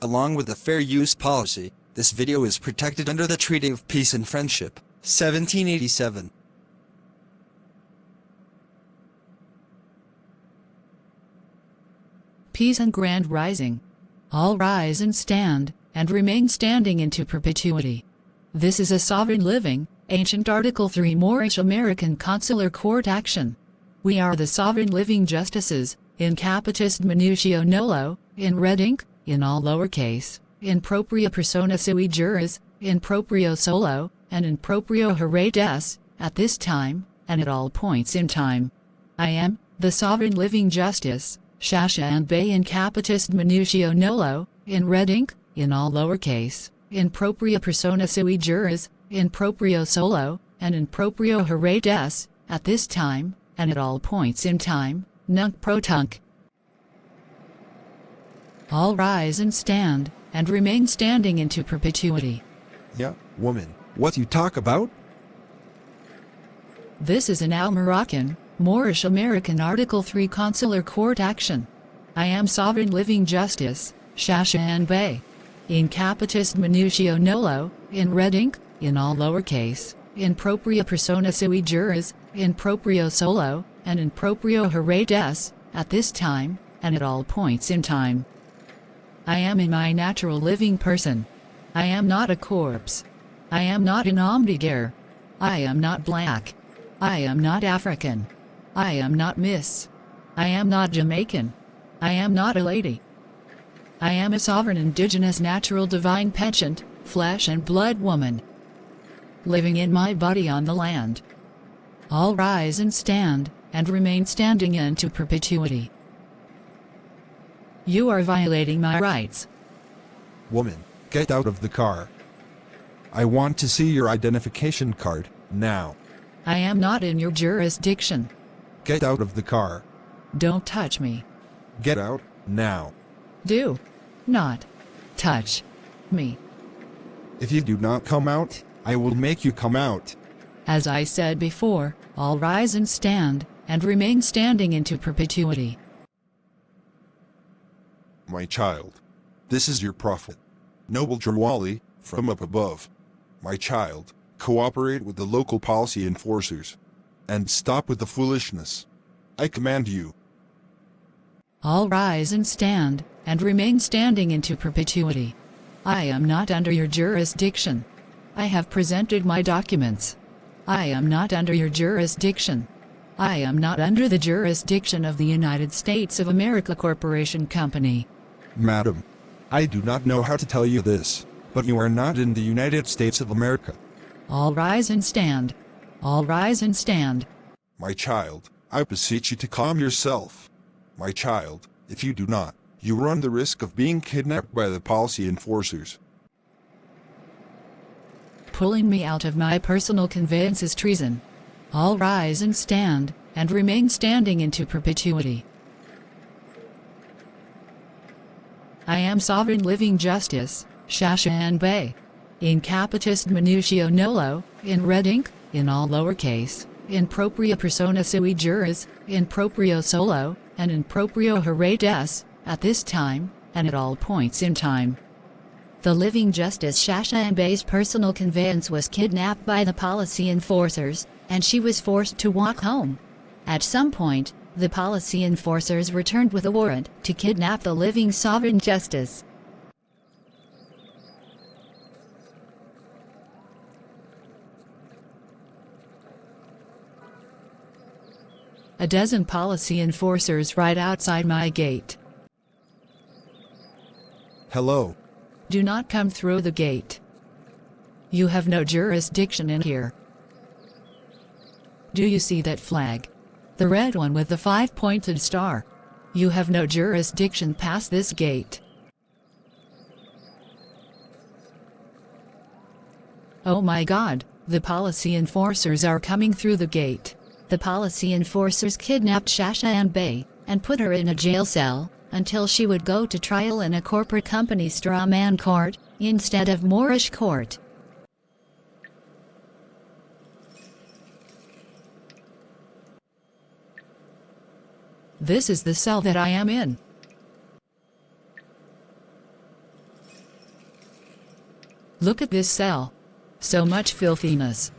Along with the fair use policy, this video is protected under the Treaty of Peace and Friendship, 1787. Peace and grand rising. All rise and stand, and remain standing into perpetuity. This is a sovereign living, ancient Article 3 Moorish American Consular Court action. We are the sovereign living justices, in capitis deminutio nolo, in red ink, in all lowercase, in propria persona sui juris, in proprio solo, and in proprio heredes, at this time, and at all points in time. I am, the sovereign living justice, Shasha Ann Bey in capitis deminutio nolo, in red ink, in all lowercase, in propria persona sui juris, in proprio solo, and in proprio heredes, at this time, and at all points in time, nunc pro tunc. All rise and stand, and remain standing into perpetuity. Yeah, woman, what you talk about? This is an Al-Moroccan, Moorish American Article 3 Consular Court action. I am sovereign living justice, Shasha Ann Bey. In capitis deminutio nolo, in red ink, in all lowercase, in propria persona sui juris, in proprio solo, and in proprio heredes, at this time, and at all points in time. I am in my natural living person. I am not a corpse. I am not an omnigare. I am not black. I am not African. I am not Miss. I am not Jamaican. I am not a lady. I am a sovereign indigenous natural divine penchant, flesh and blood woman, living in my body on the land. All rise and stand, and remain standing into perpetuity. You are violating my rights. Woman, get out of the car. I want to see your identification card, now. I am not in your jurisdiction. Get out of the car. Don't touch me. Get out, now. Do not touch me. If you do not come out, I will make you come out. As I said before, all rise and stand, and remain standing into perpetuity. My child, this is your prophet, noble Jawali, from up above. My child, cooperate with the local policy enforcers. And stop with the foolishness. I command you. All rise and stand, and remain standing into perpetuity. I am not under your jurisdiction. I have presented my documents. I am not under your jurisdiction. I am not under the jurisdiction of the United States of America Corporation Company. Madam, I do not know how to tell you this, but you are not in the United States of America. All rise and stand. All rise and stand. My child, I beseech you to calm yourself. My child, if you do not, you run the risk of being kidnapped by the policy enforcers. Pulling me out of my personal conveyance is treason. All rise and stand, and remain standing into perpetuity. I am sovereign living justice, Shasha Ann Bey. In capitis deminutio nolo, in red ink, in all lowercase, in propria persona sui juris, in proprio solo, and in proprio heredes, at this time, and at all points in time. The living justice Shasha Ann Bey's personal conveyance was kidnapped by the policy enforcers, and she was forced to walk home. At some point, the policy enforcers returned with a warrant to kidnap the living sovereign justice. A dozen policy enforcers right outside my gate. Hello. Do not come through the gate. You have no jurisdiction in here. Do you see that flag? The red one with the 5-pointed star. You have no jurisdiction past this gate. Oh my God, the policy enforcers are coming through the gate. The policy enforcers kidnapped Shasha Ann Bey and put her in a jail cell until she would go to trial in a corporate company strawman court instead of Moorish court. This is the cell that I am in. Look at this cell. So much filthiness.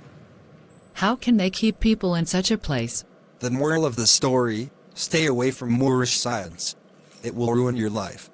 How can they keep people in such a place? The moral of the story, stay away from Moorish science. It will ruin your life.